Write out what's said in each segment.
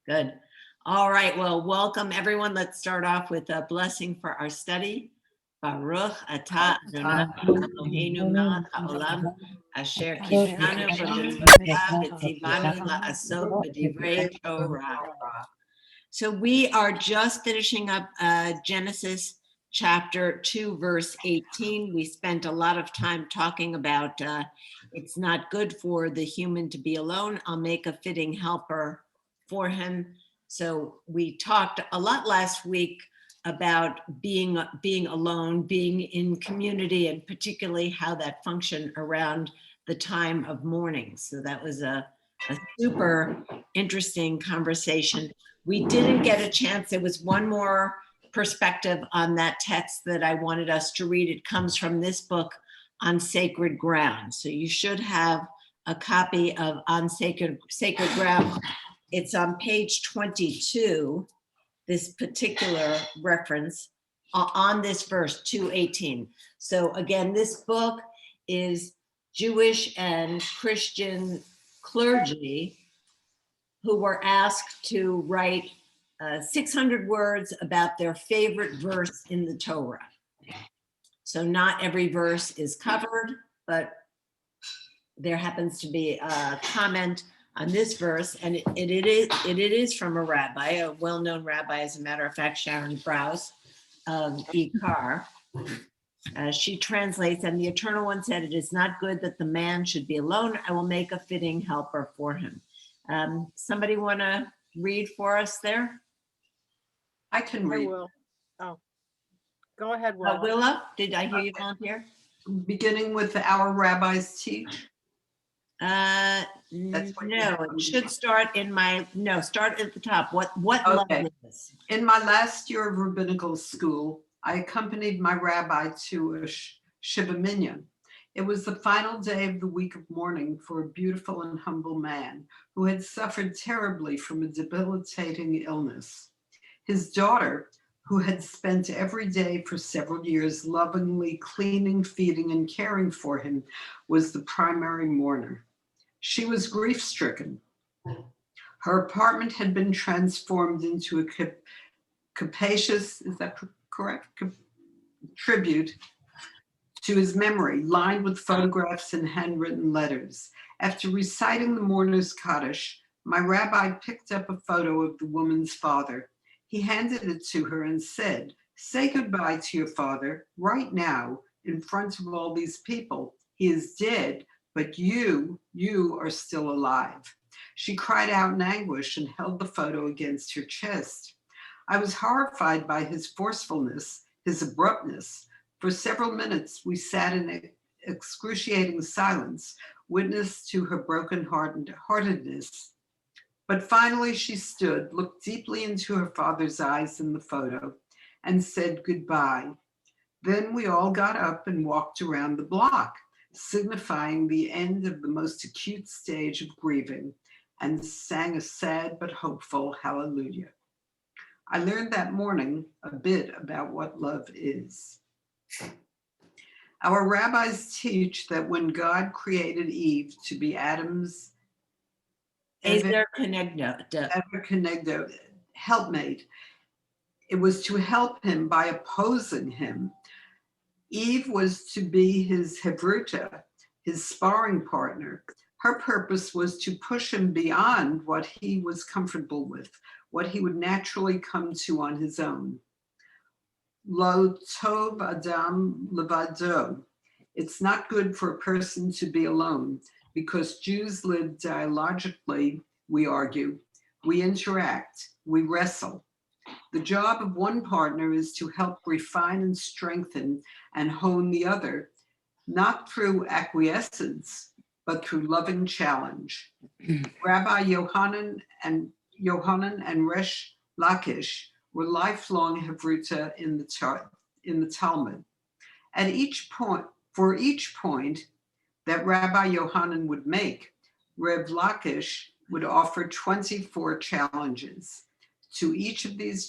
Good. All right. Well, welcome everyone. Let's start off with a blessing for our study. Baruch atah Adonai Eloheinu melech haolam asher kidshanu b'mitzvah v'tzivanu la'asok b'divrei Torah. So we are just finishing up Genesis chapter 2, verse 18. We spent a lot of time talking about it's not good for the human to be alone. I'll make a fitting helper for him. So we talked a lot last week about being alone, being in community, and particularly how that functioned around the time of mourning. So that was a super interesting conversation. We didn't get a chance. There was one more perspective on that text that I wanted us to read. It comes from this book, On Sacred Ground. So you should have a copy of On Sacred Ground. It's on page 22, this particular reference on this verse 2:18. So again, this book is Jewish and Christian clergy who were asked to write 600 words about their favorite verse in the Torah. So not every verse is covered, but there happens to be a comment on this verse, and it is from a rabbi, a well-known rabbi, as a matter of fact, Sharon Brous of Ikar. She translates, and the Eternal One said, "It is not good that the man should be alone. I will make a fitting helper for him." Somebody want to read for us there? I can read. I will. Oh, go ahead, Willa. Willa, did I hear you volunteer? Beginning with our rabbis teach. No, it should start start at the top. What love is? In my last year of rabbinical school, I accompanied my rabbi to a Shiva Minyan. It was the final day of the week of mourning for a beautiful and humble man who had suffered terribly from a debilitating illness. His daughter, who had spent every day for several years lovingly cleaning, feeding, and caring for him, was the primary mourner. She was grief-stricken. Her apartment had been transformed into a capacious, is that correct? Tribute to his memory, lined with photographs and handwritten letters. After reciting the mourner's Kaddish, my rabbi picked up a photo of the woman's father. He handed it to her and said, "Say goodbye to your father right now in front of all these people. He is dead, but you are still alive." She cried out in anguish and held the photo against her chest. I was horrified by his forcefulness, his abruptness. For several minutes, we sat in excruciating silence, witness to her broken-heartedness. But finally she stood, looked deeply into her father's eyes in the photo, and said goodbye. Then we all got up and walked around the block, signifying the end of the most acute stage of grieving, and sang a sad but hopeful hallelujah. I learned that morning a bit about what love is. Our rabbis teach that when God created Eve to be Adam's helpmate, it was to help him by opposing him. Eve was to be his hevruta, his sparring partner. Her purpose was to push him beyond what he was comfortable with, what he would naturally come to on his own. Lo tov adam levado. It's not good for a person to be alone, because Jews live dialogically, we argue, we interact, we wrestle. The job of one partner is to help refine and strengthen and hone the other, not through acquiescence, but through loving challenge. Rabbi Yohanan and Resh Lakish were lifelong Hevruta in the Talmud. For each point that Rabbi Yohanan would make, Reb Lakish would offer 24 challenges. To each of those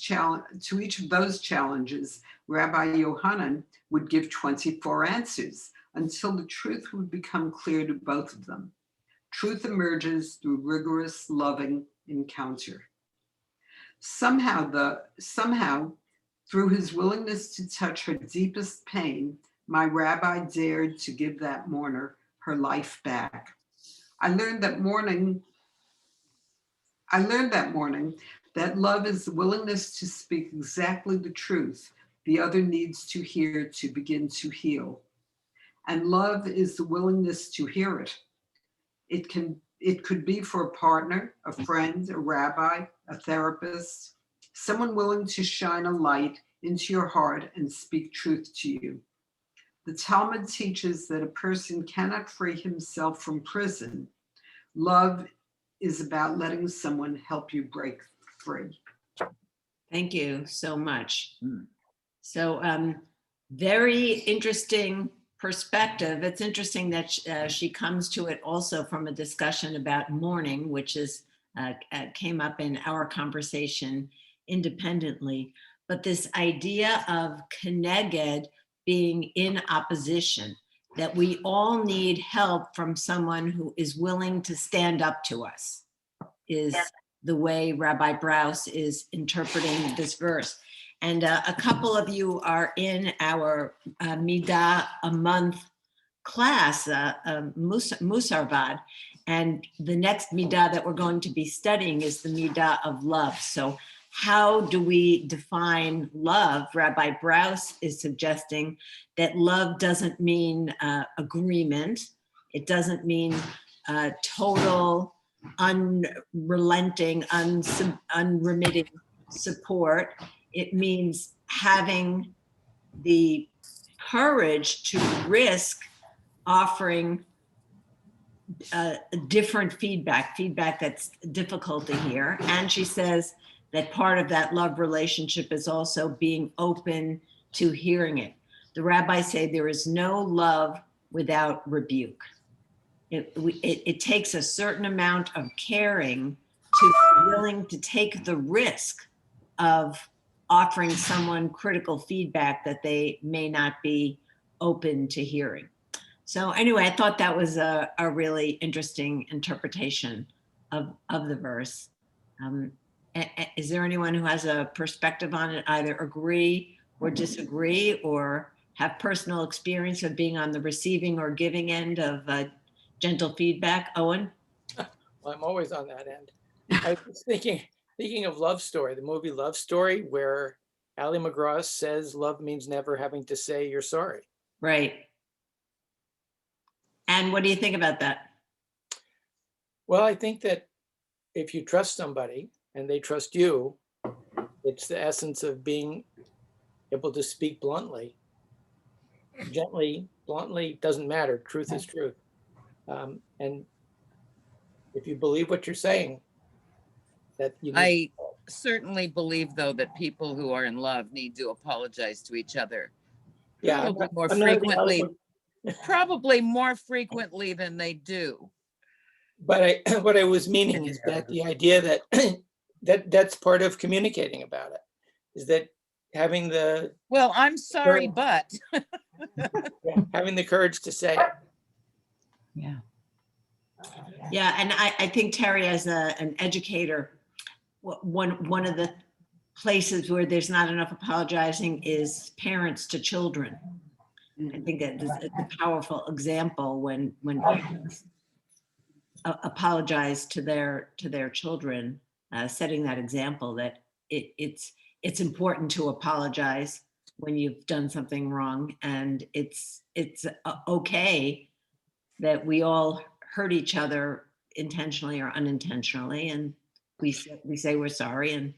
challenges, Rabbi Yohanan would give 24 answers until the truth would become clear to both of them. Truth emerges through rigorous, loving encounter. Somehow, through his willingness to touch her deepest pain, my rabbi dared to give that mourner her life back. I learned that morning that love is the willingness to speak exactly the truth the other needs to hear to begin to heal. And love is the willingness to hear it. It could be for a partner, a friend, a rabbi, a therapist, someone willing to shine a light into your heart and speak truth to you. The Talmud teaches that a person cannot free himself from prison. Love is about letting someone help you break free. Thank you so much. So very interesting perspective. It's interesting that she comes to it also from a discussion about mourning, which is came up in our conversation independently. But this idea of keneged being in opposition, that we all need help from someone who is willing to stand up to us, is the way Rabbi Brous is interpreting this verse. And a couple of you are in our Midah a month class, Musarvad. And the next Midah that we're going to be studying is the Midah of love. So how do we define love? Rabbi Brous is suggesting that love doesn't mean agreement. It doesn't mean total, unrelenting, unremitting support. It means having the courage to risk offering different feedback that's difficult to hear. And she says that part of that love relationship is also being open to hearing it. The rabbis say there is no love without rebuke. It takes a certain amount of caring to be willing to take the risk of offering someone critical feedback that they may not be open to hearing. So anyway, I thought that was a really interesting interpretation of the verse. Is there anyone who has a perspective on it, either agree or disagree, or have personal experience of being on the receiving or giving end of gentle feedback? Owen? Well, I'm always on that end. I was thinking of Love Story, the movie Love Story, where Ali McGraw says love means never having to say you're sorry. Right. And what do you think about that? Well, I think that if you trust somebody and they trust you, it's the essence of being able to speak bluntly. Gently, bluntly, doesn't matter. Truth is truth. And if you believe what you're saying, that you need. I certainly believe, though, that people who are in love need to apologize to each other. Yeah, Probably more frequently than they do. But what I was meaning is that the idea that that's part of communicating about it, is that having the Well, I'm sorry, but having the courage to say it. Yeah, and I think Terry, as an educator, one of the places where there's not enough apologizing is parents to children. I think that it's a powerful example when parents apologize to their children, setting that example that it's important to apologize when you've done something wrong, and it's okay that we all hurt each other intentionally or unintentionally, and we say we're sorry, and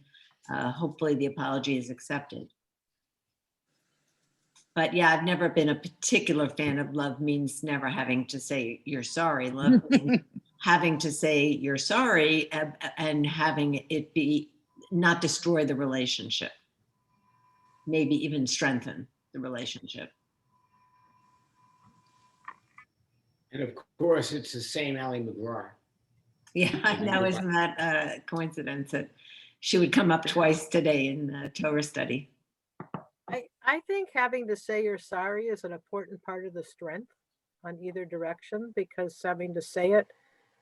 hopefully the apology is accepted. But yeah, I've never been a particular fan of love means never having to say you're sorry. Love means having to say you're sorry and having it be not destroy the relationship, maybe even strengthen the relationship. And of course, it's the same Ali McGraw. Yeah, I know. Isn't that a coincidence that she would come up twice today in the Torah study? I think having to say you're sorry is an important part of the strength on either direction, because having to say it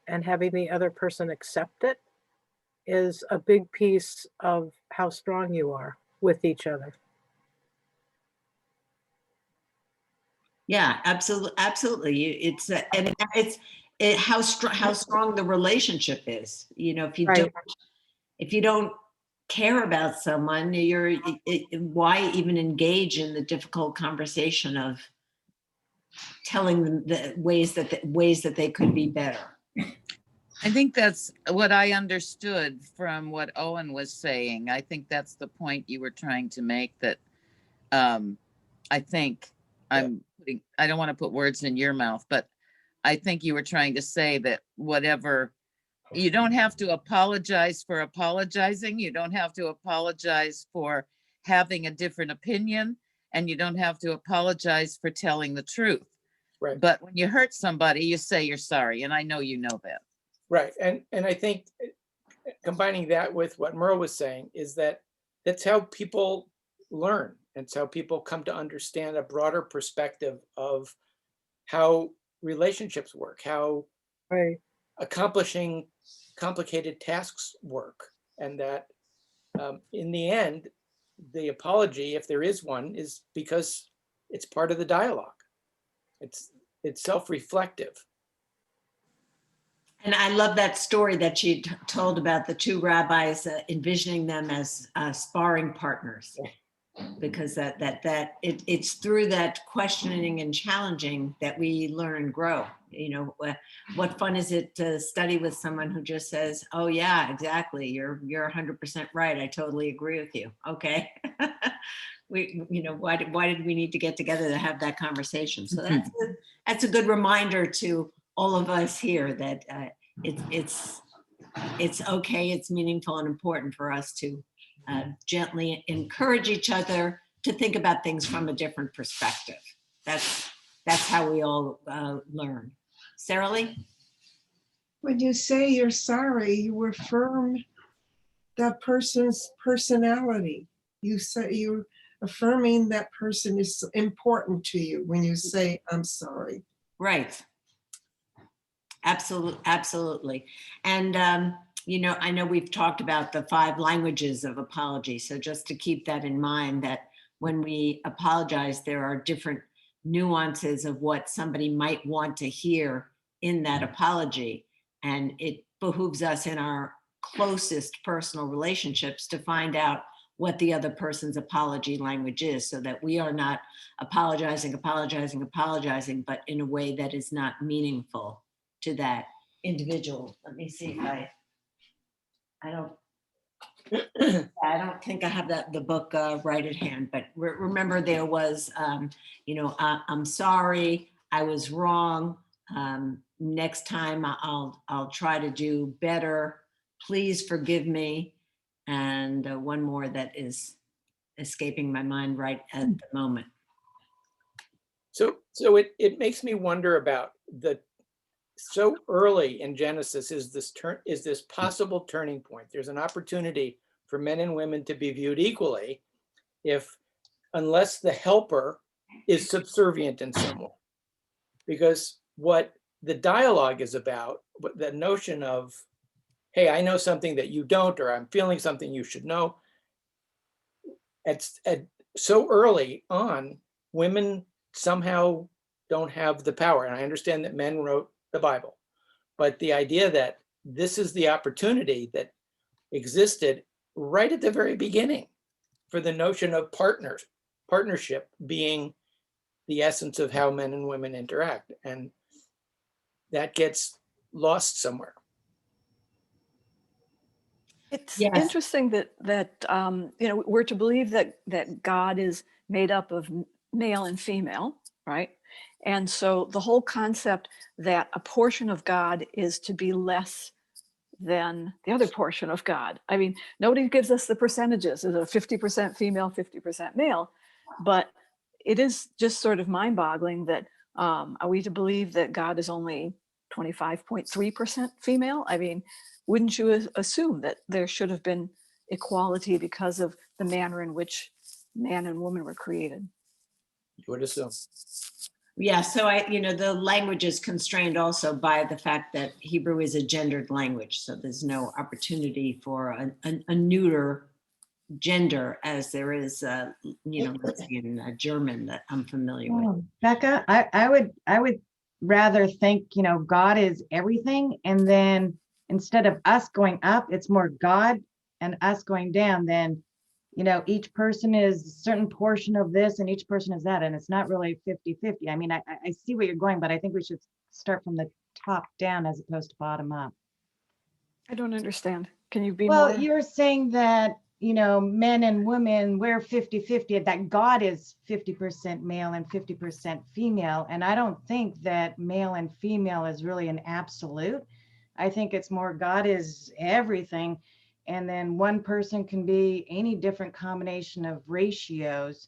and having the other person accept it is a big piece of how strong you are with each other. Yeah, absolutely, absolutely. And how strong the relationship is. You know, Right. if you don't care about someone, why even engage in the difficult conversation of telling them the ways that they could be better. I think that's what I understood from what Owen was saying. I think that's the point you were trying to make, that I think I don't want to put words in your mouth, but I think you were trying to say that whatever, you don't have to apologize for apologizing. You don't have to apologize for having a different opinion, and you don't have to apologize for telling the truth. Right. But when you hurt somebody, you say you're sorry. And I know you know that. Right. And I think combining that with what Merle was saying is that that's how people learn. And it's how people come to understand a broader perspective of how relationships work, how Right. accomplishing complicated tasks work. And that in the end, the apology, if there is one, is because it's part of the dialogue. It's self-reflective. And I love that story that she told about the two rabbis envisioning them as sparring partners, because it's through that questioning and challenging that we learn and grow. You know, what fun is it to study with someone who just says, "Oh yeah, exactly. You're 100% right. I totally agree with you." Okay. Why did we need to get together to have that conversation? So that's a good reminder to all of us here that it's okay, it's meaningful and important for us to gently encourage each other to think about things from a different perspective. That's how we all learn. Sarah Lee? When you say you're sorry, you affirm that person's personality. You say you're affirming that person is important to you when you say, I'm sorry. Right. Absolutely. And, I know we've talked about the 5 languages of apology. So just to keep that in mind, that when we apologize, there are different nuances of what somebody might want to hear in that apology. And it behooves us in our closest personal relationships to find out what the other person's apology language is, so that we are not apologizing, but in a way that is not meaningful to that individual. Let me see if I don't think I have the book right at hand, but remember there was, I'm sorry, I was wrong. Next time I'll try to do better. Please forgive me. And one more that is escaping my mind right at the moment. So it makes me wonder about so early in Genesis is this possible turning point. There's an opportunity for men and women to be viewed equally unless the helper is subservient in some way. Because what the dialogue is about, the notion of, hey, I know something that you don't, or I'm feeling something you should know. So early on, women somehow don't have the power. And I understand that men wrote the Bible, but the idea that this is the opportunity that existed right at the very beginning for the notion of partnership being the essence of how men and women interact. And that gets lost somewhere. It's Yes. interesting that we're to believe that God is made up of male and female, right? And so the whole concept that a portion of God is to be less than the other portion of God. I mean, nobody gives us the percentages. Is it 50% female, 50% male? But it is just sort of mind-boggling that are we to believe that God is only 25.3% female? I mean, wouldn't you assume that there should have been equality because of the manner in which man and woman were created? You would assume. Yeah, so the language is constrained also by the fact that Hebrew is a gendered language. So there's no opportunity for a neuter gender as there is, let's see, in German that I'm familiar with. Oh, Becca, I would rather think, God is everything. And then instead of us going up, it's more God and us going down. Then, each person is a certain portion of this and each person is that. And it's not really 50-50. I mean, I see where you're going, but I think we should start from the top down as opposed to bottom up. I don't understand. Can you be Well, more? you're saying that, men and women, we're 50-50, that God is 50% male and 50% female. And I don't think that male and female is really an absolute. I think it's more God is everything. And then one person can be any different combination of ratios.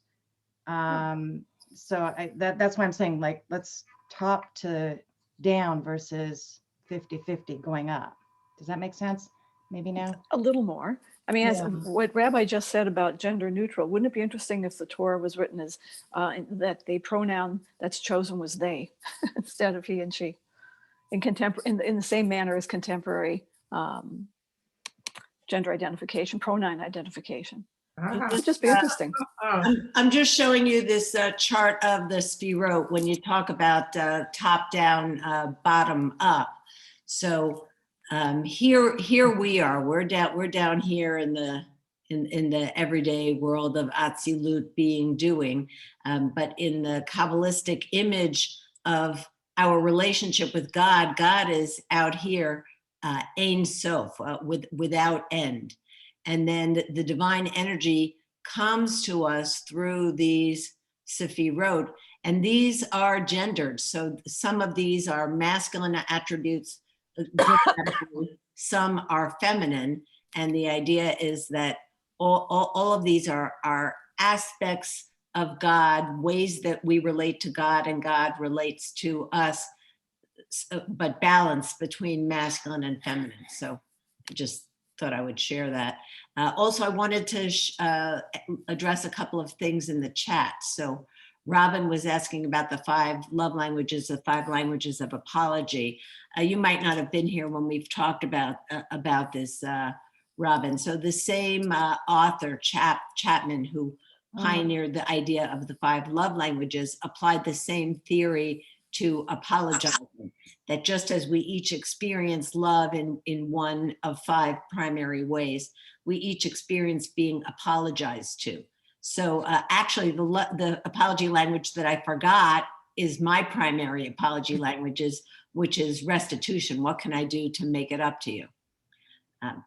So that's why I'm saying, like, let's top to down versus 50-50 going up. Does that make sense? Maybe now? A little more. I mean, as Yeah. what Rabbi just said about gender neutral, wouldn't it be interesting if the Torah was written as that the pronoun that's chosen was they instead of he and she, in the same manner as contemporary gender identification, pronoun identification? It'd just be interesting. I'm just showing you this chart of the Sfirot when you talk about top down, bottom up. So here we are. We're down here in the everyday world of Atzilut, being, doing, but in the Kabbalistic image of our relationship with God, God is out here, Ein Sof, without end. And then the divine energy comes to us through these Sefirot, and these are gendered. So some of these are masculine attributes, some are feminine. And the idea is that all of these are aspects of God, ways that we relate to God and God relates to us, but balance between masculine and feminine. So I just thought I would share that. Also, I wanted to address a couple of things in the chat. So Robin was asking about the 5 love languages, the 5 languages of apology. You might not have been here when we've talked about this, Robin. So the same author, Chapman, who pioneered the idea of the 5 love languages, applied the same theory to apologizing, that just as we each experience love in one of 5 primary ways, we each experience being apologized to. So actually the apology language that I forgot is my primary apology languages, which is restitution. What can I do to make it up to you?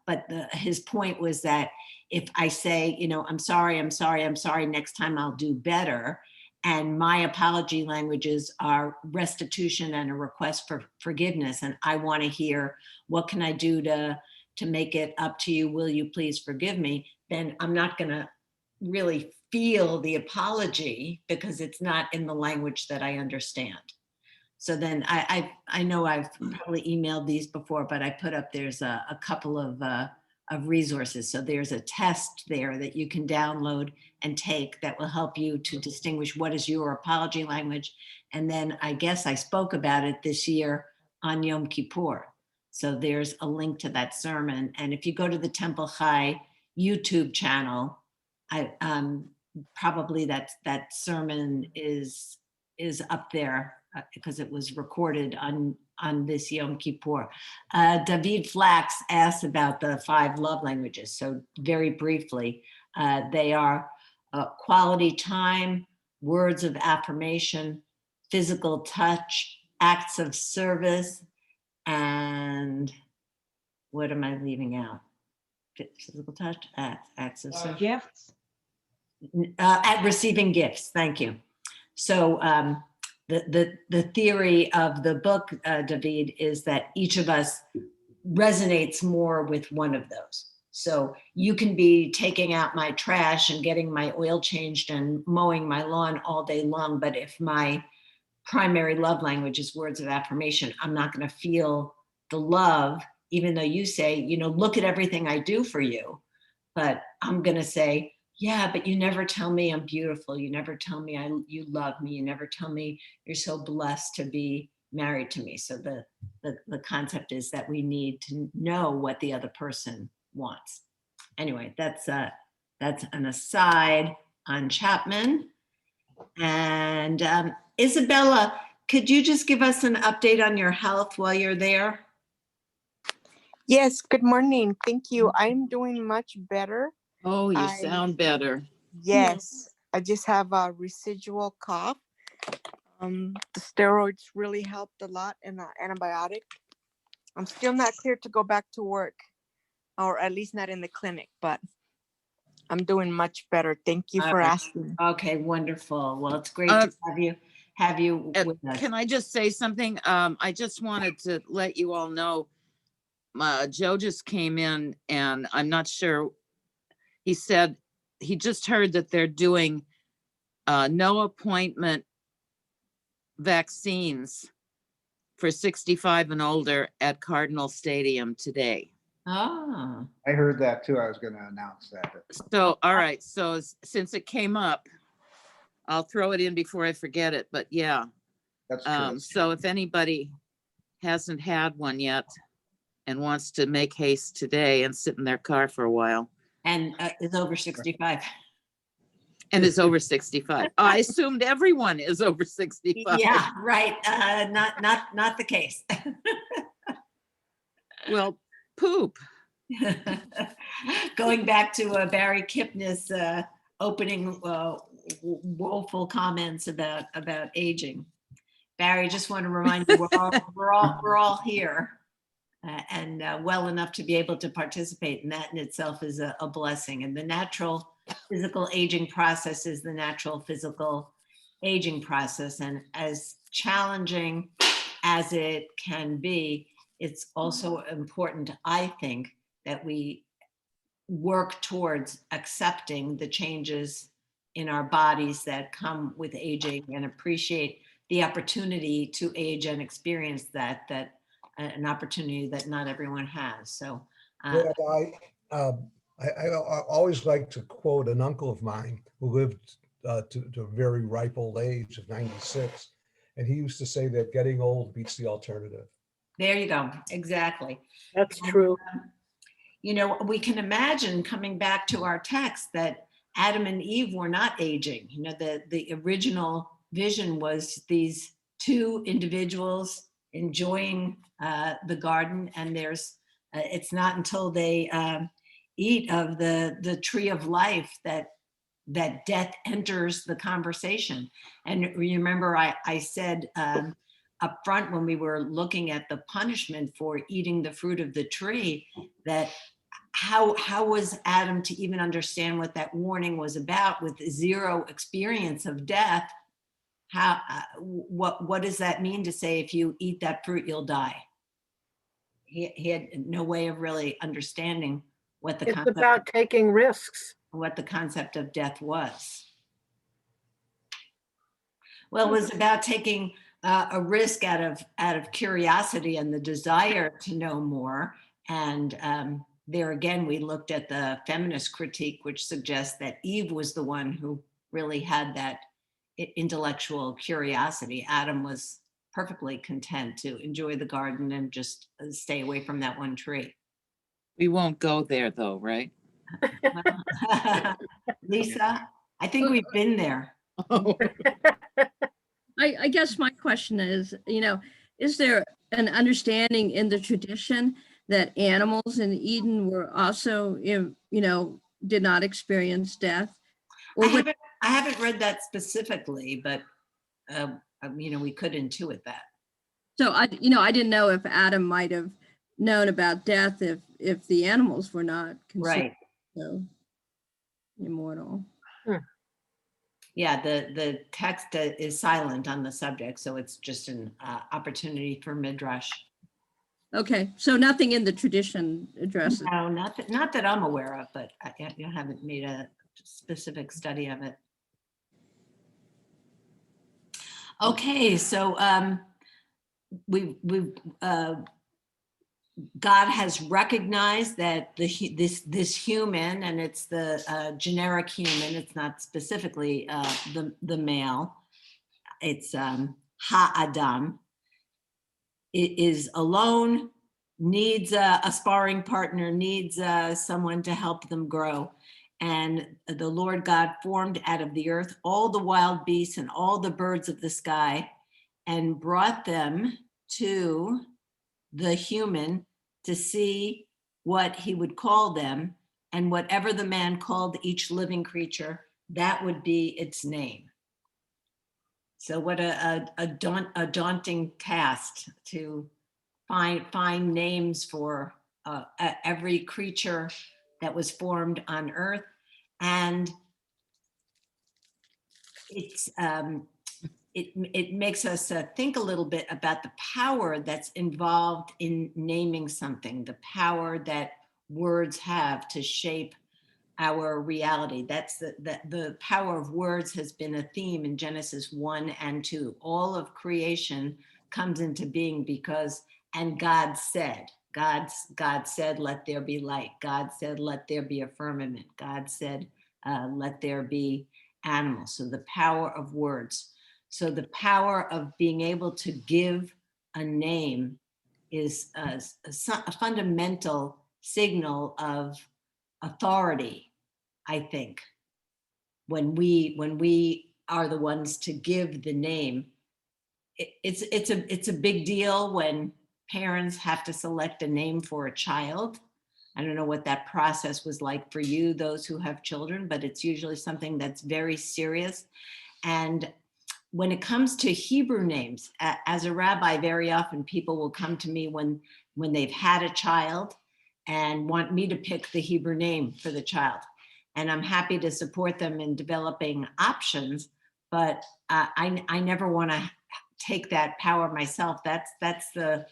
But his point was that if I say, I'm sorry, next time I'll do better, and my apology languages are restitution and a request for forgiveness, and I want to hear, what can I do to make it up to you? Will you please forgive me? Then I'm not going to really feel the apology because it's not in the language that I understand. So then I know I've probably emailed these before, but I put up, there's a couple of resources. So there's a test there that you can download and take that will help you to distinguish what is your apology language. And then I guess I spoke about it this year on Yom Kippur. So there's a link to that sermon. And if you go to the Temple Chai YouTube channel, probably that sermon is up there because it was recorded on this Yom Kippur. David Flax asked about the 5 love languages. So very briefly, they are quality time, words of affirmation, physical touch, acts of service, and what am I leaving out? Physical touch, acts of service. Gifts? At receiving gifts, thank you. So the theory of the book, David, is that each of us resonates more with one of those. So you can be taking out my trash and getting my oil changed and mowing my lawn all day long, but if my primary love language is words of affirmation, I'm not going to feel the love, even though you say, look at everything I do for you. But I'm going to say, Yeah, but you never tell me I'm beautiful. You never tell me you love me. You never tell me you're so blessed to be married to me. So the concept is that we need to know what the other person wants. Anyway, that's an aside on Chapman. And Isabella, could you just give us an update on your health while you're there? Yes, good morning. Thank you. I'm doing much better. Oh, you I- sound better. Yes, I just have a residual cough. The steroids really helped a lot, and the antibiotic. I'm still not clear to go back to work, or at least not in the clinic, but I'm doing much better. Thank you for Okay. asking. Okay, wonderful. Well, it's great to have you with us. Can I just say something? I just wanted to let you all know, Joe just came in and I'm not sure. He said he just heard that they're doing no appointment vaccines for 65 and older at Cardinal Stadium today. Oh, I heard that too. I was going to announce that. So, all right. So since it came up, I'll throw it in before I forget it. But yeah. That's true. So if anybody hasn't had one yet and wants to make haste today and sit in their car for a while. and is over 65. And is over 65. I assumed everyone is over 65. Yeah, right. Not the case. Well, poop. Going back to Barry Kipnis' opening woeful comments about aging. Barry, just want to remind you, we're all here and well enough to be able to participate, and that in itself is a blessing. And the natural physical aging process is the natural physical aging process, and as challenging as it can be, it's also important, I think, that we work towards accepting the changes in our bodies that come with aging and appreciate the opportunity to age and experience that an opportunity that not everyone has. So Rabbi, I always like to quote an uncle of mine who lived to a very ripe old age of 96. And he used to say that getting old beats the alternative. there you go. Exactly. That's true. You know, we can imagine, coming back to our text, that Adam and Eve were not aging. You know, the original vision was these two individuals enjoying the garden, and it's not until they eat of the tree of life that death enters the conversation. And remember, I said up front when we were looking at the punishment for eating the fruit of the tree, that how was Adam to even understand what that warning was about with zero experience of death? What does that mean to say, if you eat that fruit, you'll die? He had no way of really understanding what the It's about taking risks. concept of death was. Well, it was about taking a risk out of curiosity and the desire to know more. And there again, we looked at the feminist critique, which suggests that Eve was the one who really had that intellectual curiosity. Adam was perfectly content to enjoy the garden and just stay away from that one tree. We won't go there though, right? Lisa, I think we've been there. Oh. I guess my question is, is there an understanding in the tradition that animals in Eden were also, did not experience death? Or I haven't read that specifically, but we could intuit that. So I didn't know if Adam might have known about death if the animals were not considered immortal. Yeah, the text is silent on the subject, so it's just an opportunity for midrash. Okay, so nothing in the tradition addresses. No, not that I'm aware of, but I haven't made a specific study of it. Okay, so we've God has recognized that this human, and it's the generic human, it's not specifically the male, it's ha-adam, is alone, needs a sparring partner, needs someone to help them grow. And the Lord God formed out of the earth all the wild beasts and all the birds of the sky and brought them to the human to see what he would call them, and whatever the man called each living creature, that would be its name. So what a daunting task to find names for every creature that was formed on earth. And it makes us think a little bit about the power that's involved in naming something, the power that words have to shape our reality. That's the power of words has been a theme in Genesis 1 and 2. All of creation comes into being because, and God said, God said, let there be light. God said, let there be a firmament. God said, let there be animals. So the power of words. So the power of being able to give a name is a fundamental signal of authority, I think. When we are the ones to give the name, it's a big deal when parents have to select a name for a child. I don't know what that process was like for you, those who have children, but it's usually something that's very serious. And when it comes to Hebrew names, as a rabbi, very often people will come to me when they've had a child and want me to pick the Hebrew name for the child. And I'm happy to support them in developing options, but I never want to take that power myself. That's the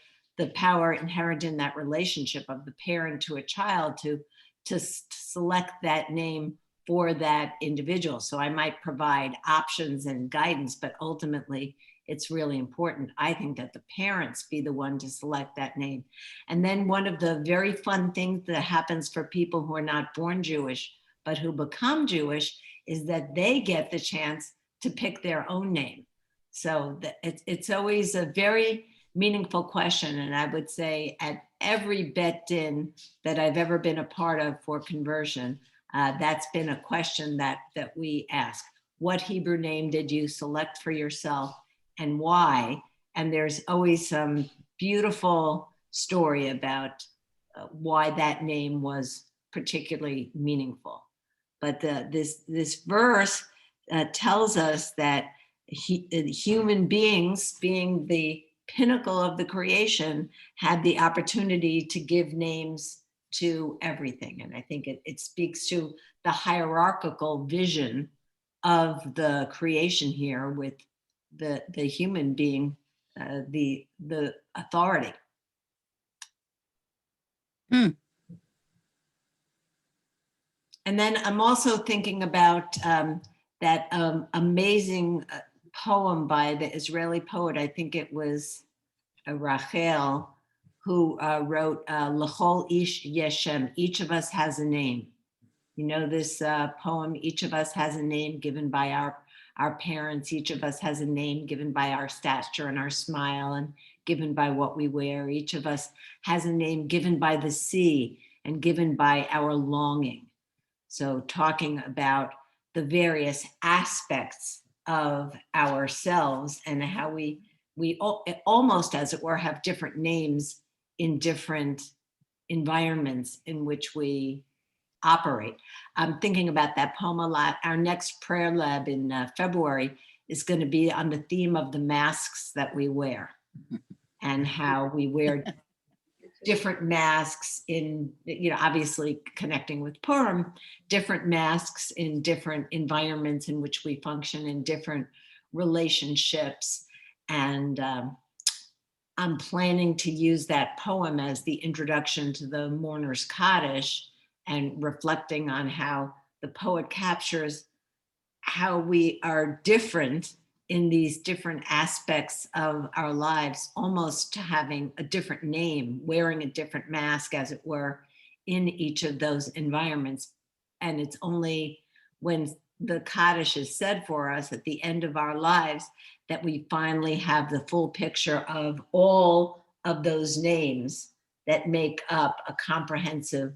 power inherent in that relationship of the parent to a child to select that name for that individual. So I might provide options and guidance, but ultimately it's really important, I think, that the parents be the one to select that name. And then one of the very fun things that happens for people who are not born Jewish, but who become Jewish, is that they get the chance to pick their own name. So it's always a very meaningful question. And I would say at every bet din that I've ever been a part of for conversion, that's been a question that we ask. What Hebrew name did you select for yourself and why? And there's always some beautiful story about why that name was particularly meaningful. But this verse tells us that human beings, being the pinnacle of the creation, had the opportunity to give names to everything. And I think it speaks to the hierarchical vision of the creation here, with the human being the authority. And then I'm also thinking about that amazing poem by the Israeli poet, I think it was Rachel, who wrote L'chol ish yeshem, each of us has a name. You know this poem, each of us has a name given by our parents, each of us has a name given by our stature and our smile and given by what we wear. Each of us has a name given by the sea and given by our longing. So talking about the various aspects of ourselves and how we almost, as it were, have different names in different environments in which we operate. I'm thinking about that poem a lot. Our next prayer lab in February is going to be on the theme of the masks that we wear and how we wear different masks in, obviously connecting with Purim, different masks in different environments in which we function, in different relationships. And I'm planning to use that poem as the introduction to the Mourner's Kaddish, and reflecting on how the poet captures how we are different in these different aspects of our lives, almost having a different name, wearing a different mask, as it were, in each of those environments. And it's only when the Kaddish is said for us at the end of our lives that we finally have the full picture of all of those names that make up a comprehensive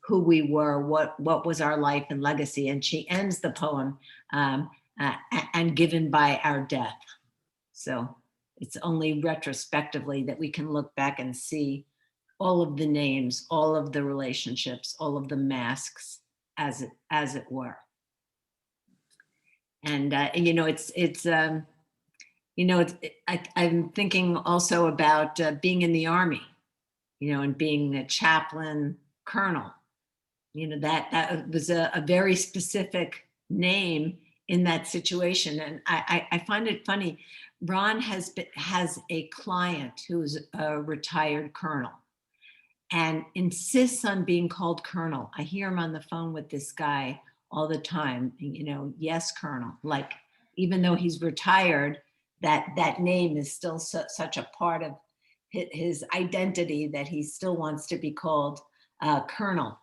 who we were, what was our life and legacy. And she ends the poem, and given by our death. So it's only retrospectively that we can look back and see all of the names, all of the relationships, all of the masks, as it were. And I'm thinking also about being in the Army, and being a chaplain colonel. That was a very specific name in that situation. And I find it funny. Ron has a client who's a retired colonel and insists on being called colonel. I hear him on the phone with this guy all the time, yes, colonel. Like, even though he's retired, that name is still such a part of his identity that he still wants to be called colonel.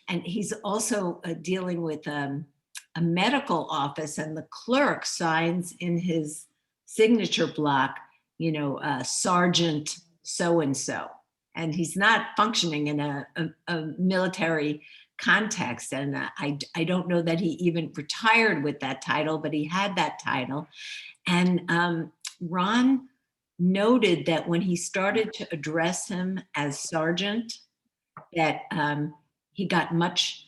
And he's also dealing with a medical office, and the clerk signs in his signature block, Sergeant so-and-so. And he's not functioning in a military context. And I don't know that he even retired with that title, but he had that title. And Ron noted that when he started to address him as Sergeant, that he got much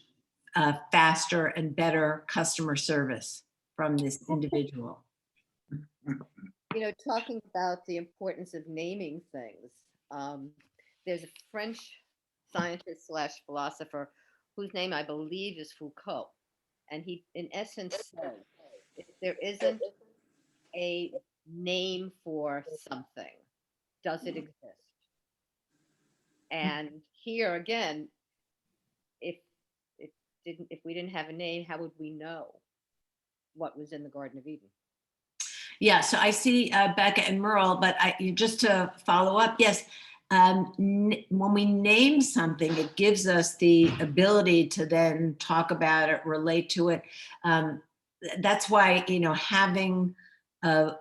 faster and better customer service from this individual. Talking about the importance of naming things, there's a French scientist / philosopher whose name I believe is Foucault. And he, in essence, said, if there isn't a name for something, does it exist? And here again, if we didn't have a name, how would we know what was in the Garden of Eden? Yeah, so I see Becca and Merle, but just to follow up, yes, when we name something, it gives us the ability to then talk about it, relate to it. That's why, having a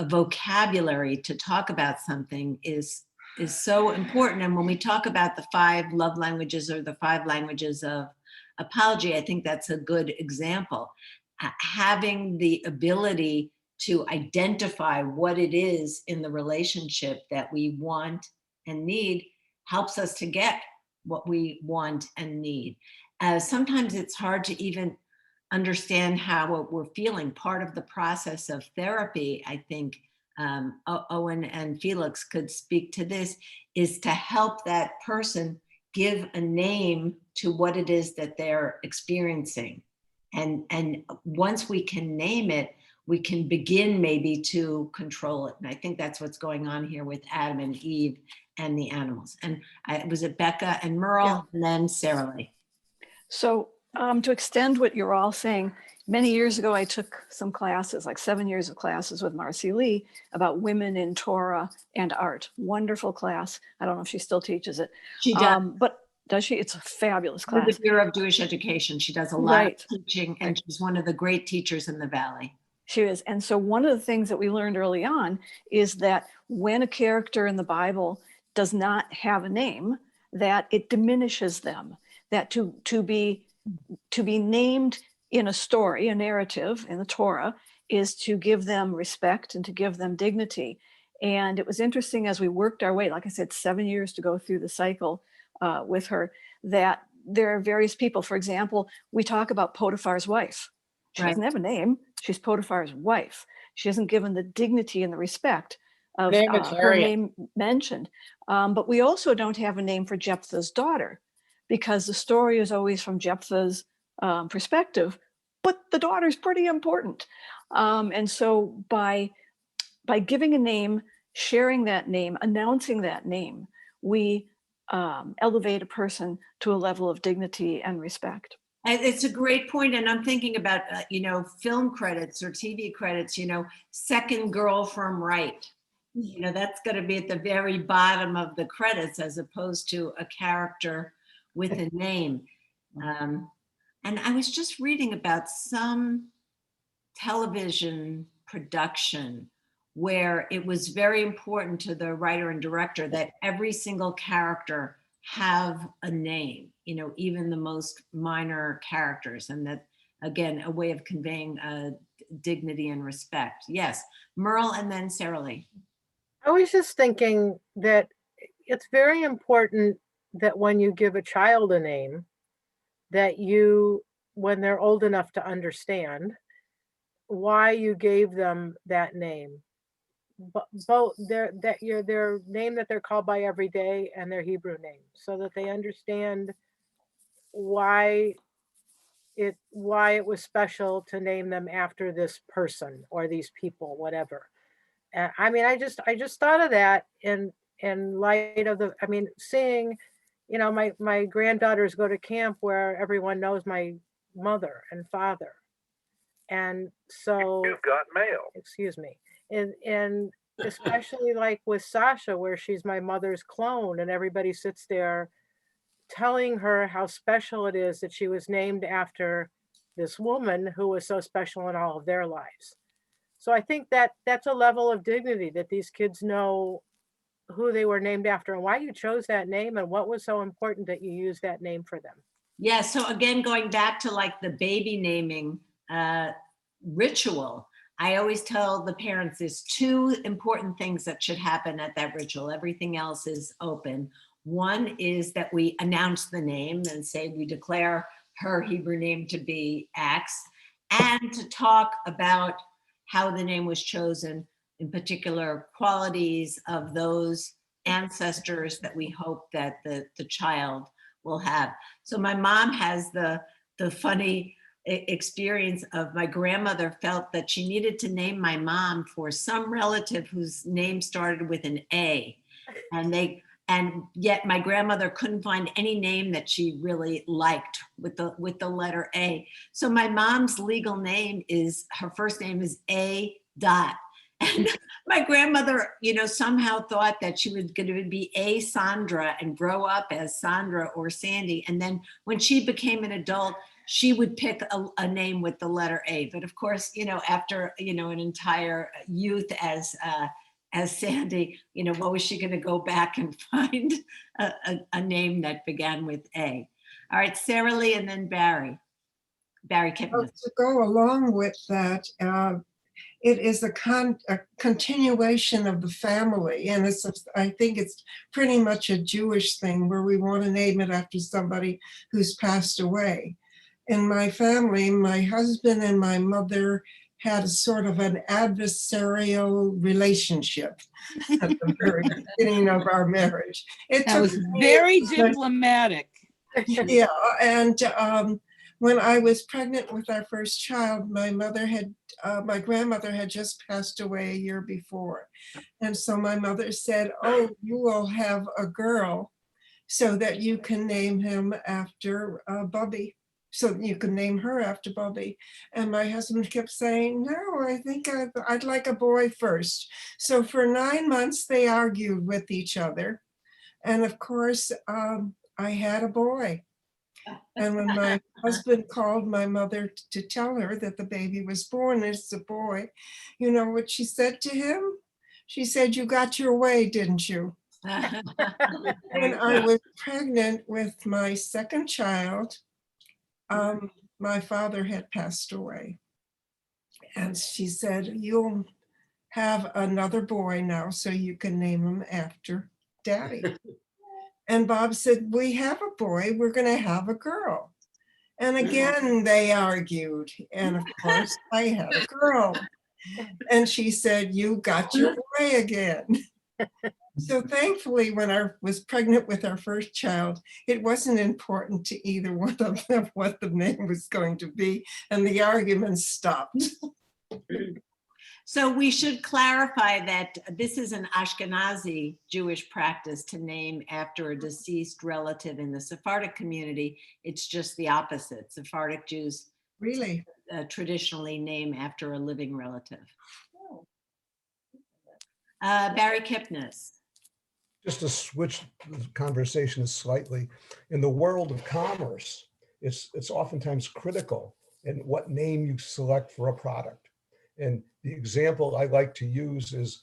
vocabulary to talk about something is so important. And when we talk about the 5 love languages or the 5 languages of apology, I think that's a good example. Having the ability to identify what it is in the relationship that we want and need helps us to get what we want and need. Sometimes it's hard to even understand how we're feeling. Part of the process of therapy, I think, Owen and Felix could speak to this, is to help that person give a name to what it is that they're experiencing. And once we can name it, we can begin maybe to control it. And I think that's what's going on here with Adam and Eve and the animals. And was it Becca and Merle, and then Sarah Lee? So to extend what you're all saying, many years ago, I took some classes, like 7 years of classes with Marcy Lee about women in Torah and art. Wonderful class. I don't know if she still teaches it. She does. But does she? It's a fabulous class. With the Bureau of Jewish Education. She does a lot of teaching, and she's one of the great teachers in the Valley. She is. And so one of the things that we learned early on is that when a character in the Bible does not have a name, that it diminishes them, that to be named in a story, a narrative in the Torah, is to give them respect and to give them dignity. And it was interesting as we worked our way, like I said, 7 years to go through the cycle with her, that there are various people. For example, we talk about Potiphar's wife. She doesn't have a name. She's Potiphar's wife. She isn't given the dignity and the respect of her name mentioned. But we also don't have a name for Jephthah's daughter, because the story is always from Jephthah's perspective, but the daughter's pretty important. And so by giving a name, sharing that name, announcing that name, we elevate a person to a level of dignity and respect. And it's a great point, and I'm thinking about, film credits or TV credits, second girl from right. That's going to be at the very bottom of the credits as opposed to a character with a name. And I was just reading about some television production where it was very important to the writer and director that every single character have a name, even the most minor characters, and that, again, a way of conveying dignity and respect. Yes, Merle, and then Sarah Lee. I was just thinking that it's very important that when you give a child a name, that you, when they're old enough to understand why you gave them that name, both their name that they're called by every day and their Hebrew name, so that they understand why it was special to name them after this person or these people, whatever. I mean, I just thought of that in light of seeing, my granddaughters go to camp where everyone knows my mother and father. And so You've got mail. Excuse me. And especially like with Sasha, where she's my mother's clone, and everybody sits there telling her how special it is that she was named after this woman who was so special in all of their lives. So I think that that's a level of dignity, that these kids know who they were named after and why you chose that name and what was so important that you use that name for them. Yeah, so again, going back to like the baby naming ritual, I always tell the parents there's two important things that should happen at that ritual. Everything else is open. One is that we announce the name and say we declare her Hebrew name to be X, and to talk about how the name was chosen, in particular qualities of those ancestors that we hope that the child will have. So my mom has the funny experience of my grandmother felt that she needed to name my mom for some relative whose name started with an A, and yet my grandmother couldn't find any name that she really liked with the letter A. So my mom's legal name her first name is A. And my grandmother, somehow thought that she was going to be A. Sandra and grow up as Sandra or Sandy. And then when she became an adult, she would pick a name with the letter A. But of course, after, an entire youth as Sandy, what was she going to go back and find a name that began with A? All right, Sarah Lee, and then Barry. Barry Kipnis. To go along with that, it is a continuation of the family, and I think it's pretty much a Jewish thing where we want to name it after somebody who's passed away. In my family, my husband and my mother had a sort of an adversarial relationship at the very beginning of our marriage. That was very diplomatic. Yeah, and when I was pregnant with our first child, my grandmother had just passed away a year before. And so my mother said, "Oh, you will have a girl so that you can name him after Bubby. So you can name her after Bubby." And my husband kept saying, "No, I think I'd like a boy first." So for 9 months, they argued with each other. And of course, I had a boy. And when my husband called my mother to tell her that the baby was born, it's a boy, you know what she said to him? She said, "You got your way, didn't you?" When I was pregnant with my second child, my father had passed away. And she said, "You'll have another boy now, so you can name him after Daddy." And Bob said, "We have a boy, we're going to have a girl." And again, they argued. And of course, I had a girl. And she said, "You got your way again." So thankfully, when I was pregnant with our first child, it wasn't important to either one of them what the name was going to be. And the arguments stopped. So we should clarify that this is an Ashkenazi Jewish practice to name after a deceased relative. In the Sephardic community, it's just the opposite. Sephardic Jews Really? traditionally name after a living relative. Barry Kipnis. Just to switch the conversation slightly, in the world of commerce, it's oftentimes critical in what name you select for a product. And the example I like to use is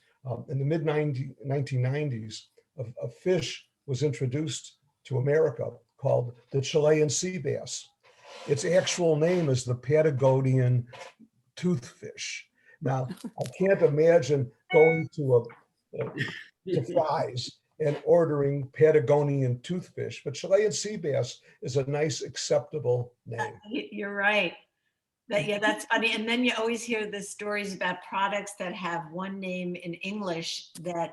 in the mid-1990s, a fish was introduced to America called the Chilean sea bass. Its actual name is the Patagonian toothfish. Now, I can't imagine going to Fry's and ordering Patagonian toothfish, but Chilean sea bass is a nice, acceptable name. You're right. Yeah, that's funny. And then you always hear the stories about products that have one name in English that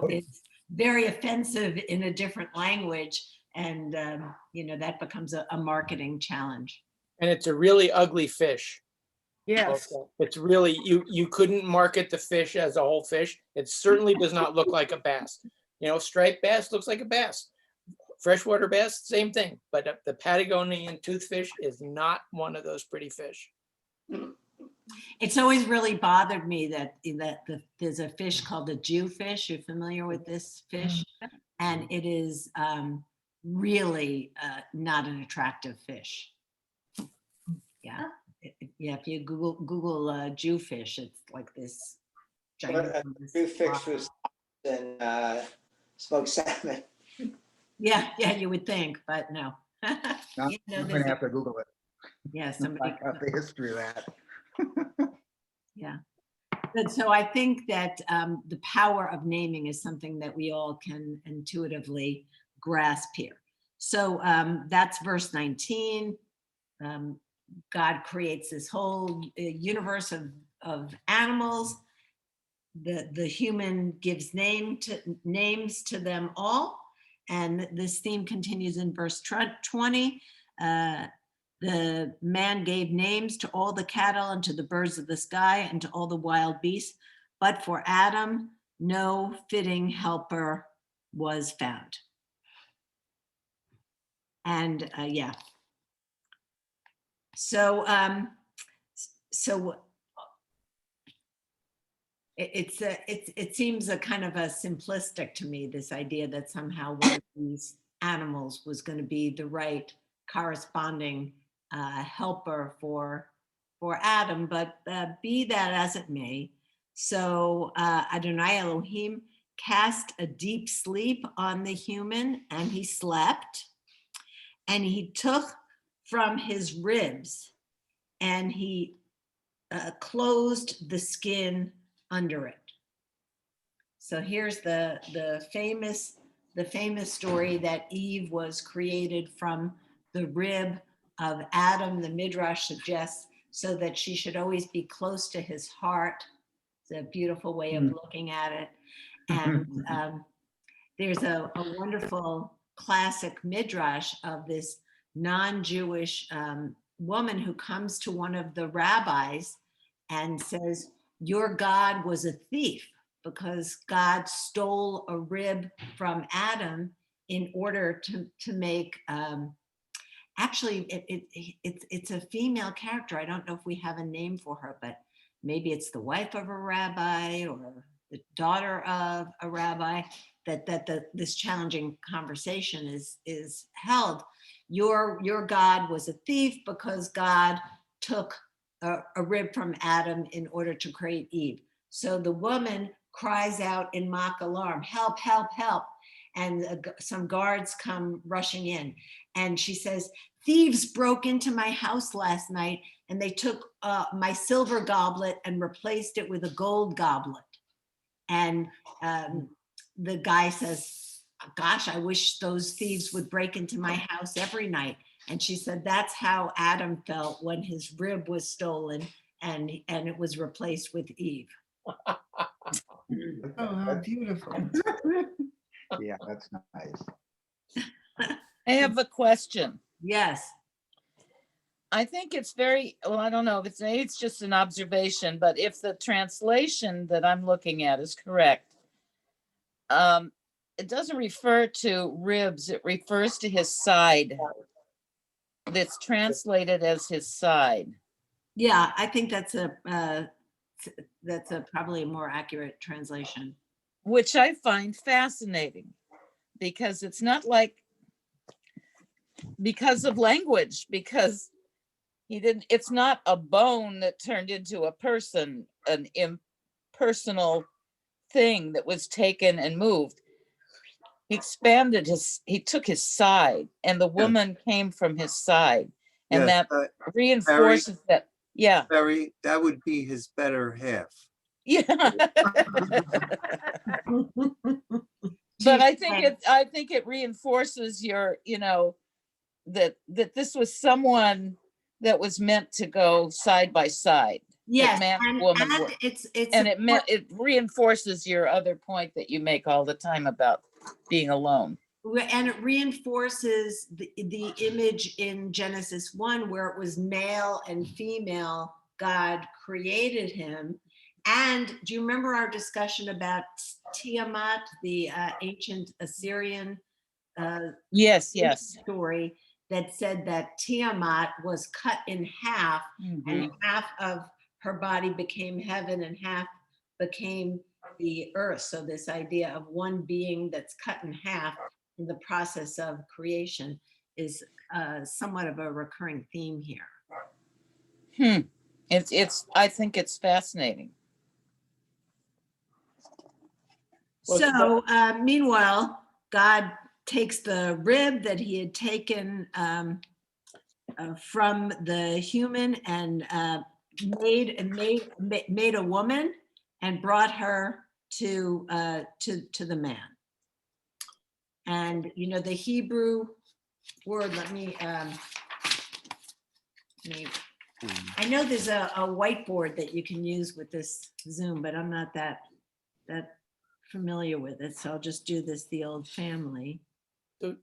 is very offensive in a different language, and that becomes a marketing challenge. And it's a really ugly fish. Yes. Okay. It's really, you couldn't market the fish as a whole fish. It certainly does not look like a bass. Striped bass looks like a bass. Freshwater bass, same thing. But the Patagonian toothfish is not one of those pretty fish. It's always really bothered me that there's a fish called a Jewfish. You're familiar with this fish? And it is really not an attractive fish. Yeah. If you Google Jewfish, it's like this giant. Jewfish was and smoked salmon. Yeah, you would think, but no. I'm going to have to Google it. Yeah, somebody. Find out the history of that. Yeah. Good. So I think that the power of naming is something that we all can intuitively grasp here. So that's verse 19. God creates this whole universe of animals. The human gives names to them all. And this theme continues in verse 20. The man gave names to all the cattle and to the birds of the sky and to all the wild beasts. But for Adam, no fitting helper was found. And yeah. So it seems a kind of a simplistic to me, this idea that somehow one of these animals was going to be the right corresponding helper for Adam, but be that as it may. So Adonai Elohim cast a deep sleep on the human, and he slept, and he took from his ribs, and he closed the skin under it. So here's the famous story that Eve was created from the rib of Adam. The Midrash suggests so that she should always be close to his heart. It's a beautiful way of looking at it. And there's a wonderful classic Midrash of this non-Jewish woman who comes to one of the rabbis and says, your God was a thief because God stole a rib from Adam in order to make, actually it's a female character. I don't know if we have a name for her, but maybe it's the wife of a rabbi or the daughter of a rabbi this challenging conversation is held. Your God was a thief because God took a rib from Adam in order to create Eve. So the woman cries out in mock alarm, help, help, help. And some guards come rushing in. And she says, thieves broke into my house last night and they took my silver goblet and replaced it with a gold goblet. And the guy says, gosh, I wish those thieves would break into my house every night. And she said, that's how Adam felt when his rib was stolen and it was replaced with Eve. Oh, how beautiful. Yeah, that's nice. I have a question. Yes. I think it's very, well, I don't know if it's just an observation, but if the translation that I'm looking at is correct, it doesn't refer to ribs, it refers to his side. That's translated as his side. Yeah, I think that's probably a more accurate translation. Which I find fascinating because it's not like, because of language, because it's not a bone that turned into a person, an impersonal thing that was taken and moved. He took his side, and the woman came from his side. And Yes, that reinforces that. Yeah. Barry, that would be his better half. Yeah. But I think it reinforces your, that this was someone that was meant to go side by side. Yes, man, and woman, it reinforces your other point that you make all the time about being alone. And it reinforces the image in Genesis 1 where it was male and female, God created him. And do you remember our discussion about Tiamat, the ancient Assyrian yes story that said that Tiamat was cut in half, and half of her body became heaven and half became the earth. So this idea of one being that's cut in half in the process of creation is somewhat of a recurring theme here. I think it's fascinating. So meanwhile, God takes the rib that he had taken from the human and made a woman and brought her to the man. And the Hebrew word, I know there's a whiteboard that you can use with this Zoom, but I'm not that familiar with it. So I'll just do this the old family.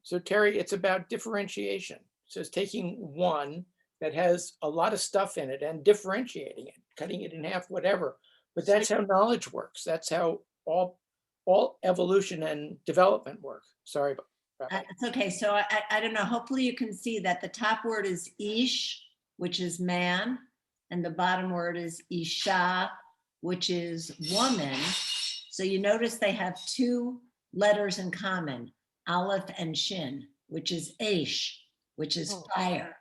So Terry, it's about differentiation. So it's taking one that has a lot of stuff in it and differentiating it, cutting it in half, whatever. But that's how knowledge works. That's how all evolution and development work. Sorry, Rabbi. It's okay. So I don't know. Hopefully you can see that the top word is ish, which is man, and the bottom word is isha, which is woman. So you notice they have two letters in common, aleph and shin, which is aish, which is fire.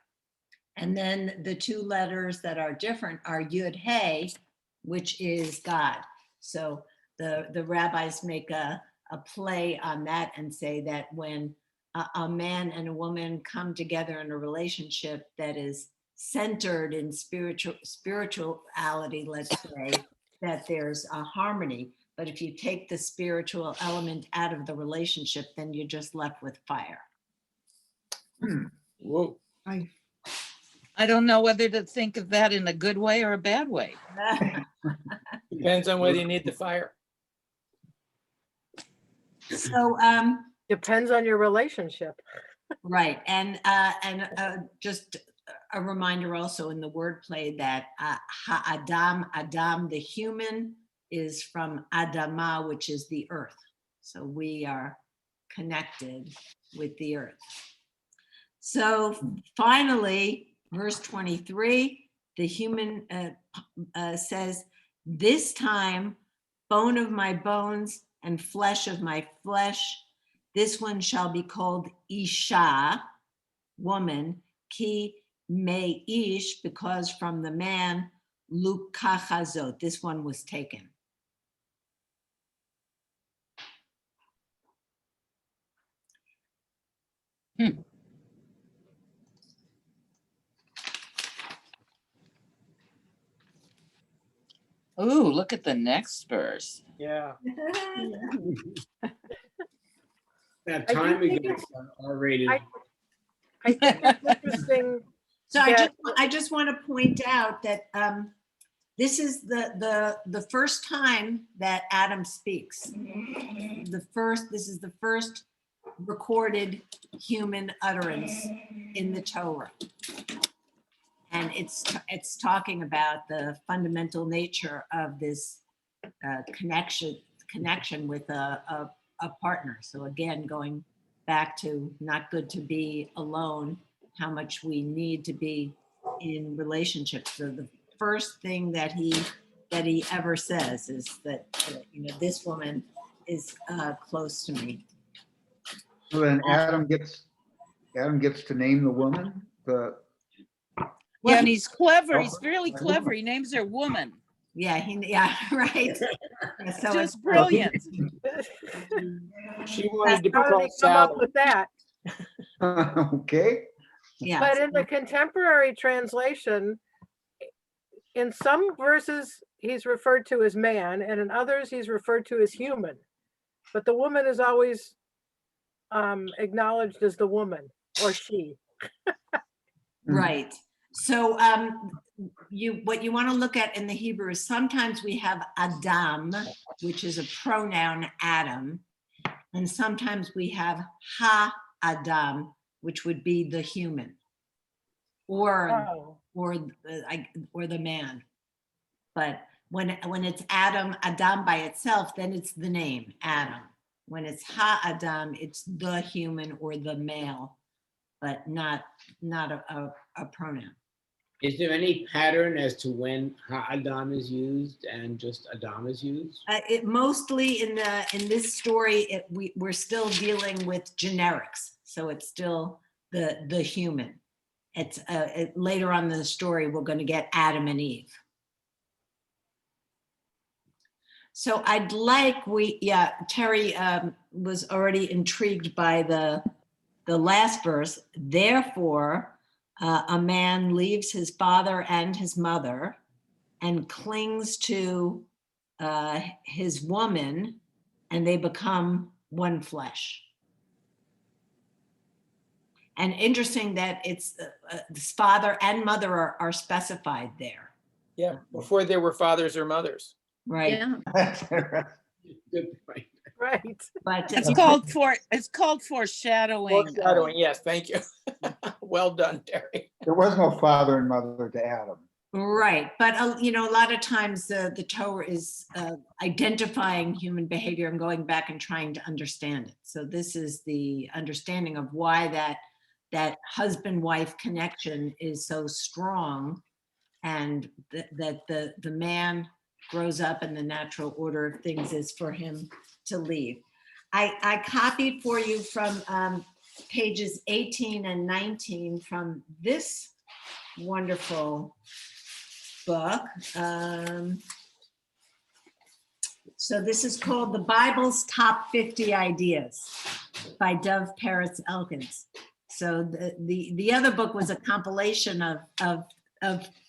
And then the two letters that are different are yud hey, which is God. So the rabbis make a play on that and say that when a man and a woman come together in a relationship that is centered in spirituality, let's say, that there's a harmony. But if you take the spiritual element out of the relationship, then you're just left with fire. Whoa. I don't know whether to think of that in a good way or a bad way. Depends on whether you need the fire. So depends on your relationship. Right. And just a reminder also in the wordplay that Adam, the human, is from Adama, which is the earth. So we are connected with the earth. So finally, verse 23, the human says, this time, bone of my bones and flesh of my flesh, this one shall be called Isha, woman, ki me ish, because from the man, lukachazot, this one was taken. Ooh, look at the next verse. Yeah. That time ago, R-rated. I think it's interesting. So I just want to point out that this is the first time that Adam speaks. This is the first recorded human utterance in the Torah. And it's talking about the fundamental nature of this connection with a partner. So again, going back to not good to be alone, how much we need to be in relationships. So the first thing that he ever says is that this woman is close to me. So then Adam gets to name the woman. Yeah, and he's clever. He's fairly clever. He names her woman. Yeah, right. So Just brilliant. She wanted to be How did called he come up Sally. with that? Okay. Yeah. But in the contemporary translation, in some verses, he's referred to as man, and in others, he's referred to as human. But the woman is always acknowledged as the woman or she. Right. So what you want to look at in the Hebrew is sometimes we have Adam, which is a pronoun Adam, and sometimes we have Ha-Adam, which would be the human, or the man. But when it's Adam by itself, then it's the name Adam. When it's Ha-Adam, it's the human or the male, but not a pronoun. Is there any pattern as to when Ha-Adam is used and just Adam is used? It mostly in this story, we're still dealing with generics, so it's still the human. It's later on in the story we're going to get Adam and Eve. So I'd like Terry was already intrigued by the last verse. Therefore, a man leaves his father and his mother and clings to his woman, and they become one flesh. And interesting that it's his father and mother are specified there. Yeah, before there were fathers or mothers. Right. Yeah. Good point. Right. But It's called foreshadowing. Foreshadowing, yes, thank you. Well done, Terry. There was no father and mother to Adam. Right, but a lot of times the Torah is identifying human behavior and going back and trying to understand it. So this is the understanding of why that husband-wife connection is so strong, and that the man grows up and the natural order of things is for him to leave. I copied for you from pages 18 and 19 from this wonderful book. So this is called The Bible's Top 50 Ideas by Dov Peretz Elkins. So the other book was a compilation of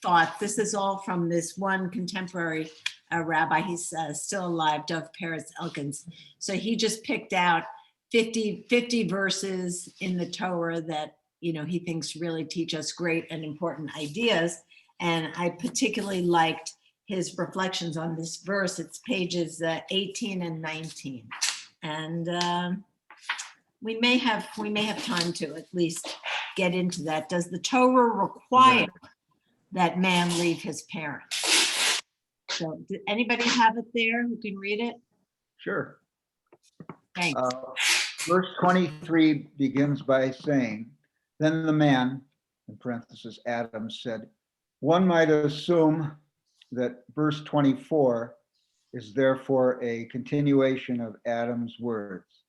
thoughts. This is all from this one contemporary rabbi. He's still alive, Dov Peretz Elkins. So he just picked out 50 verses in the Torah that he thinks really teach us great and important ideas. And I particularly liked his reflections on this verse. It's pages 18 and 19. And we may have time to at least get into that. Does the Torah require that man leave his parents? So did anybody have it there who can read it? Sure. Thanks. Verse 23 begins by saying, then the man, in parenthesis Adam, said, one might assume that verse 24 is therefore a continuation of Adam's words.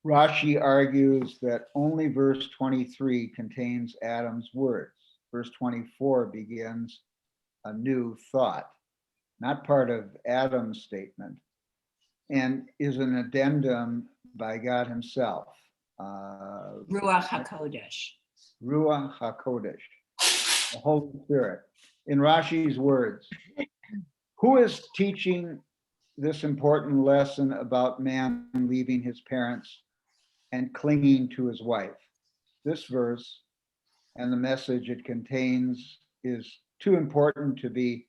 Rashi argues that only verse 23 contains Adam's words. Verse 24 begins a new thought, not part of Adam's statement, and is an addendum by God himself. Ruach HaKodesh. Ruach HaKodesh, the Holy Spirit. In Rashi's words, who is teaching this important lesson about man leaving his parents and clinging to his wife? This verse and the message it contains is too important to be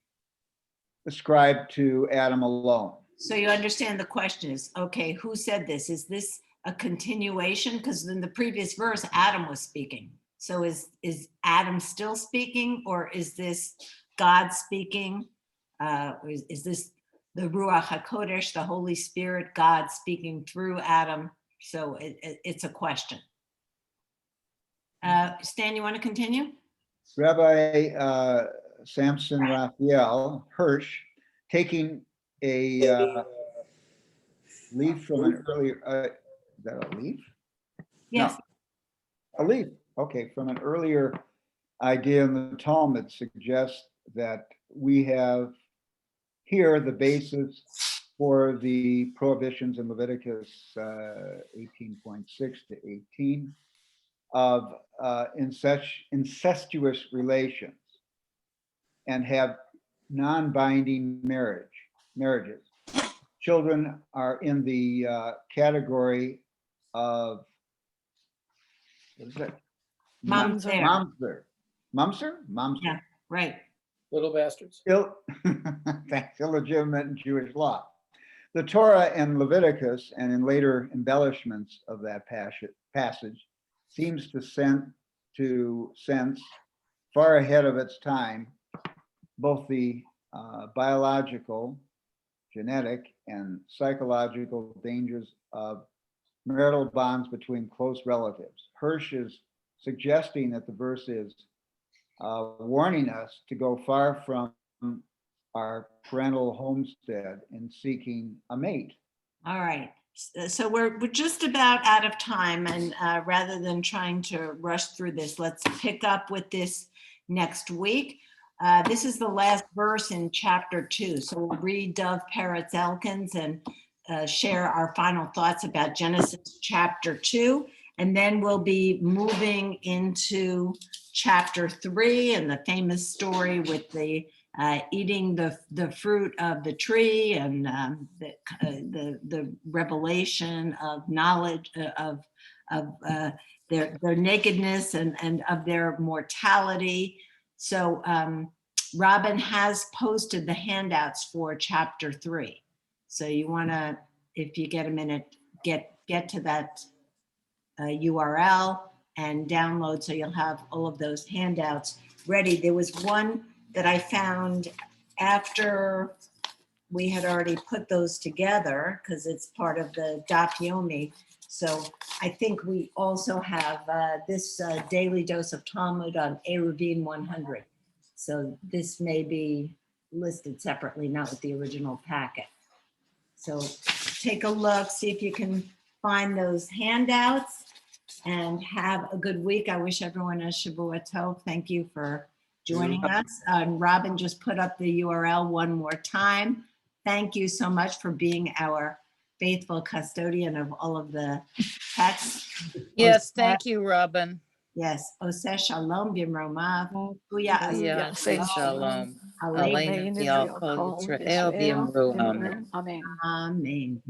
ascribed to Adam alone. So you understand the question is, okay, who said this? Is this a continuation? Because in the previous verse, Adam was speaking. So is Adam still speaking, or is this God speaking? Is this the Ruach HaKodesh, the Holy Spirit, God speaking through Adam? So it's a question. Stan, you want to continue? Rabbi Samson Raphael Hirsch, taking a leaf from an earlier, is that a leaf? Yes. No, a leaf, okay, from an earlier idea in the Talmud suggests that we have here the basis for the prohibitions in Leviticus 18.6 to 18 of incestuous relations and have non-binding marriages. Children are in the category of, what is that? Mamzer. Mamzer? Yeah, right. Little bastards. Thanks, illegitimate Jewish law. The Torah and Leviticus, and in later embellishments of that passage, seems to sense far ahead of its time both the biological, genetic, and psychological dangers of marital bonds between close relatives. Hirsch is suggesting that the verse is warning us to go far from our parental homestead in seeking a mate. All right. So we're just about out of time, and rather than trying to rush through this, let's pick up with this next week. This is the last verse in chapter 2. So we'll read Dov Peretz Elkins and share our final thoughts about Genesis chapter 2. And then we'll be moving into chapter 3 and the famous story with the eating the fruit of the tree and the revelation of knowledge of their nakedness and of their mortality. So Robin has posted the handouts for chapter 3. So you want to, if you get a minute, get to that URL and download, so you'll have all of those handouts ready. There was one that I found after we had already put those together because it's part of the Daf Yomi. So I think we also have this daily dose of Talmud on Eruvin 100. So this may be listed separately, not with the original packet. So take a look, see if you can find those handouts, and have a good week. I wish everyone a Shavua Tov. Thank you for joining us. Robin just put up the URL one more time. Thank you so much for being our faithful custodian of all of the texts. Yes, thank you, Robin. Yes. Oseh shalom b'mromav. Shalom. Amen. Amen.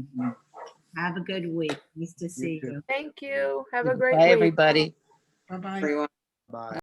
Have a good week. Nice to see you. Thank you. Have a great Bye, week. everybody. Bye-bye. Bye.